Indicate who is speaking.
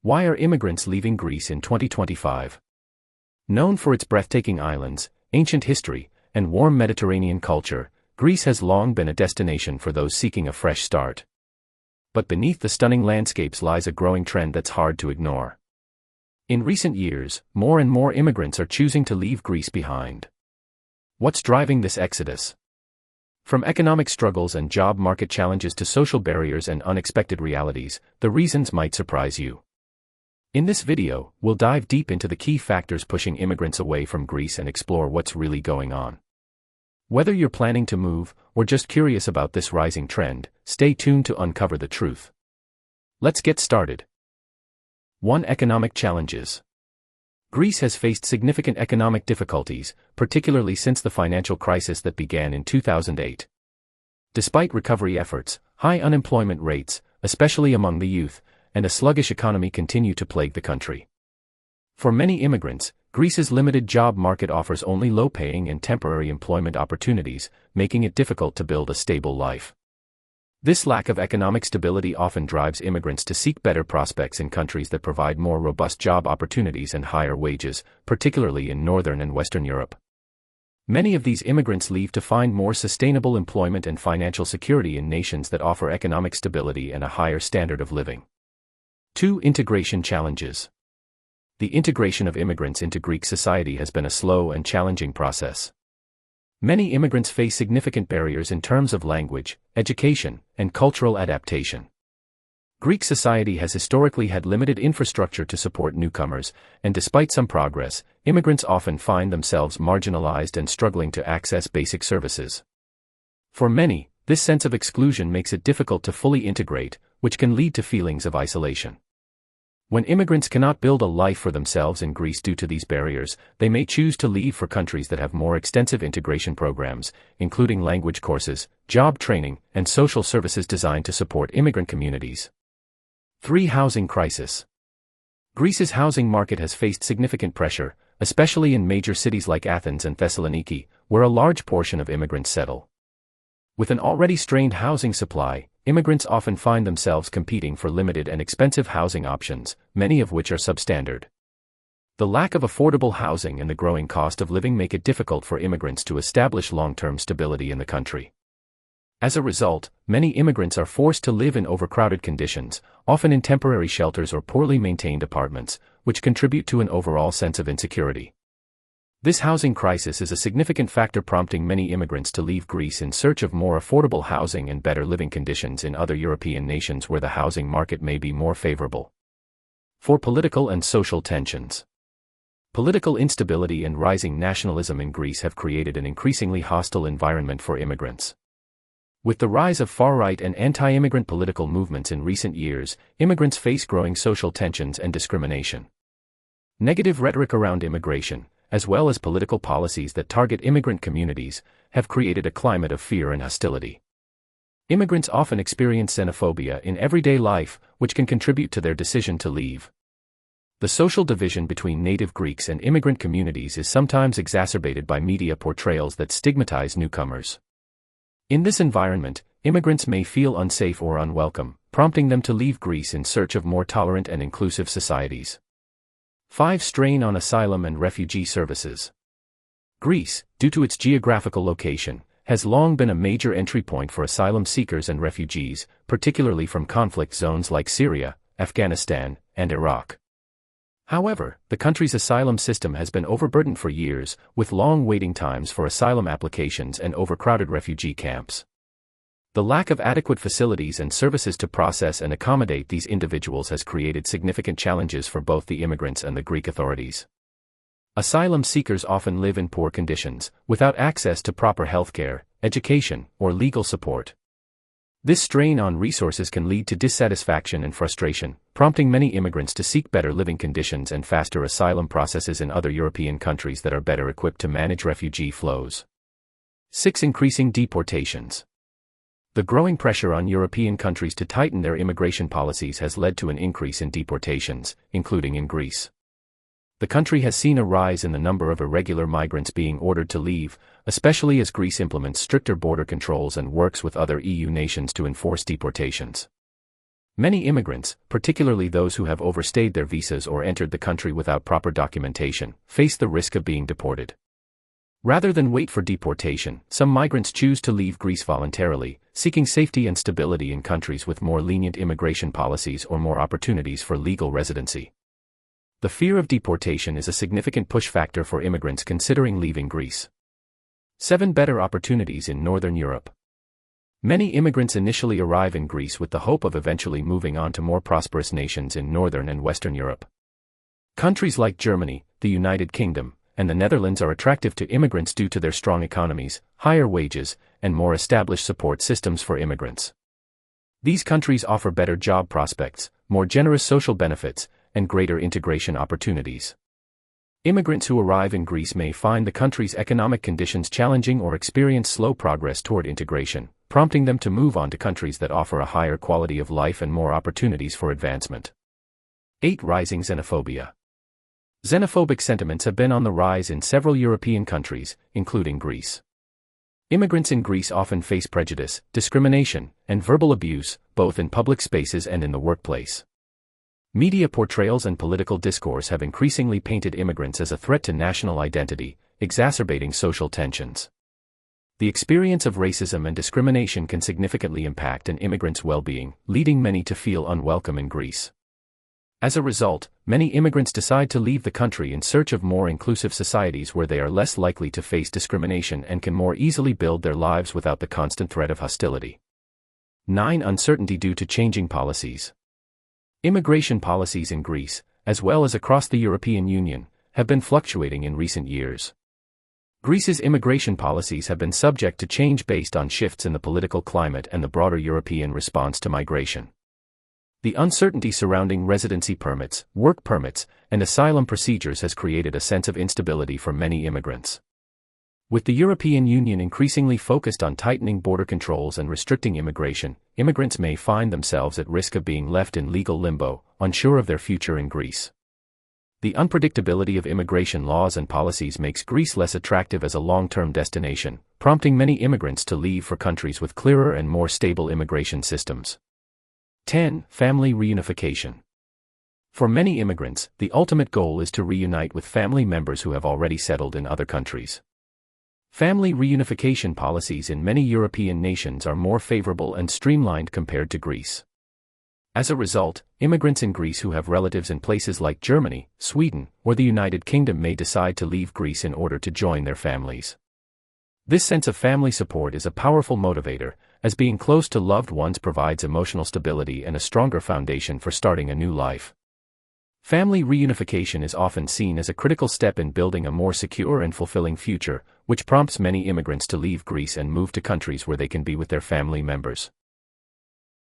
Speaker 1: Why are immigrants leaving Greece in 2025? Known for its breathtaking islands, ancient history, and warm Mediterranean culture, Greece has long been a destination for those seeking a fresh start. But beneath the stunning landscapes lies a growing trend that's hard to ignore. In recent years, more and more immigrants are choosing to leave Greece behind. What's driving this exodus? From economic struggles and job market challenges to social barriers and unexpected realities, the reasons might surprise you. In this video, we'll dive deep into the key factors pushing immigrants away from Greece and explore what's really going on. Whether you're planning to move, or just curious about this rising trend, stay tuned to uncover the truth. Let's get started. 1. Economic challenges. Greece has faced significant economic difficulties, particularly since the financial crisis that began in 2008. Despite recovery efforts, high unemployment rates, especially among the youth, and a sluggish economy continue to plague the country. For many immigrants, Greece's limited job market offers only low-paying and temporary employment opportunities, making it difficult to build a stable life. This lack of economic stability often drives immigrants to seek better prospects in countries that provide more robust job opportunities and higher wages, particularly in Northern and Western Europe. Many of these immigrants leave to find more sustainable employment and financial security in nations that offer economic stability and a higher standard of living. 2. Integration challenges. The integration of immigrants into Greek society has been a slow and challenging process. Many immigrants face significant barriers in terms of language, education, and cultural adaptation. Greek society has historically had limited infrastructure to support newcomers, and despite some progress, immigrants often find themselves marginalized and struggling to access basic services. For many, this sense of exclusion makes it difficult to fully integrate, which can lead to feelings of isolation. When immigrants cannot build a life for themselves in Greece due to these barriers, they may choose to leave for countries that have more extensive integration programs, including language courses, job training, and social services designed to support immigrant communities. 3. Housing crisis. Greece's housing market has faced significant pressure, especially in major cities like Athens and Thessaloniki, where a large portion of immigrants settle. With an already strained housing supply, immigrants often find themselves competing for limited and expensive housing options, many of which are substandard. The lack of affordable housing and the growing cost of living make it difficult for immigrants to establish long-term stability in the country. As a result, many immigrants are forced to live in overcrowded conditions, often in temporary shelters or poorly maintained apartments, which contribute to an overall sense of insecurity. This housing crisis is a significant factor prompting many immigrants to leave Greece in search of more affordable housing and better living conditions in other European nations where the housing market may be more favorable. 4. Political and social tensions. Political instability and rising nationalism in Greece have created an increasingly hostile environment for immigrants. With the rise of far-right and anti-immigrant political movements in recent years, immigrants face growing social tensions and discrimination. Negative rhetoric around immigration, as well as political policies that target immigrant communities, have created a climate of fear and hostility. Immigrants often experience xenophobia in everyday life, which can contribute to their decision to leave. The social division between native Greeks and immigrant communities is sometimes exacerbated by media portrayals that stigmatize newcomers. In this environment, immigrants may feel unsafe or unwelcome, prompting them to leave Greece in search of more tolerant and inclusive societies. 5. Strain on asylum and refugee services. Greece, due to its geographical location, has long been a major entry point for asylum seekers and refugees, particularly from conflict zones like Syria, Afghanistan, and Iraq. However, the country's asylum system has been overburdened for years, with long waiting times for asylum applications and overcrowded refugee camps. The lack of adequate facilities and services to process and accommodate these individuals has created significant challenges for both the immigrants and the Greek authorities. Asylum seekers often live in poor conditions, without access to proper healthcare, education, or legal support. This strain on resources can lead to dissatisfaction and frustration, prompting many immigrants to seek better living conditions and faster asylum processes in other European countries that are better equipped to manage refugee flows. 6. Increasing deportations. The growing pressure on European countries to tighten their immigration policies has led to an increase in deportations, including in Greece. The country has seen a rise in the number of irregular migrants being ordered to leave, especially as Greece implements stricter border controls and works with other EU nations to enforce deportations. Many immigrants, particularly those who have overstayed their visas or entered the country without proper documentation, face the risk of being deported. Rather than wait for deportation, some migrants choose to leave Greece voluntarily, seeking safety and stability in countries with more lenient immigration policies or more opportunities for legal residency. The fear of deportation is a significant push factor for immigrants considering leaving Greece. 7 Better opportunities in Northern Europe. Many immigrants initially arrive in Greece with the hope of eventually moving on to more prosperous nations in Northern and Western Europe. Countries like Germany, the United Kingdom, and the Netherlands are attractive to immigrants due to their strong economies, higher wages, and more established support systems for immigrants. These countries offer better job prospects, more generous social benefits, and greater integration opportunities. Immigrants who arrive in Greece may find the country's economic conditions challenging or experience slow progress toward integration, prompting them to move on to countries that offer a higher quality of life and more opportunities for advancement. 8 Rising xenophobia. Xenophobic sentiments have been on the rise in several European countries, including Greece. Immigrants in Greece often face prejudice, discrimination, and verbal abuse, both in public spaces and in the workplace. Media portrayals and political discourse have increasingly painted immigrants as a threat to national identity, exacerbating social tensions. The experience of racism and discrimination can significantly impact an immigrant's well-being, leading many to feel unwelcome in Greece. As a result, many immigrants decide to leave the country in search of more inclusive societies where they are less likely to face discrimination and can more easily build their lives without the constant threat of hostility. 9 Uncertainty due to changing policies. Immigration policies in Greece, as well as across the European Union, have been fluctuating in recent years. Greece's immigration policies have been subject to change based on shifts in the political climate and the broader European response to migration. The uncertainty surrounding residency permits, work permits, and asylum procedures has created a sense of instability for many immigrants. With the European Union increasingly focused on tightening border controls and restricting immigration, immigrants may find themselves at risk of being left in legal limbo, unsure of their future in Greece. The unpredictability of immigration laws and policies makes Greece less attractive as a long-term destination, prompting many immigrants to leave for countries with clearer and more stable immigration systems. 10 Family reunification. For many immigrants, the ultimate goal is to reunite with family members who have already settled in other countries. Family reunification policies in many European nations are more favorable and streamlined compared to Greece. As a result, immigrants in Greece who have relatives in places like Germany, Sweden, or the United Kingdom may decide to leave Greece in order to join their families. This sense of family support is a powerful motivator, as being close to loved ones provides emotional stability and a stronger foundation for starting a new life. Family reunification is often seen as a critical step in building a more secure and fulfilling future, which prompts many immigrants to leave Greece and move to countries where they can be with their family members.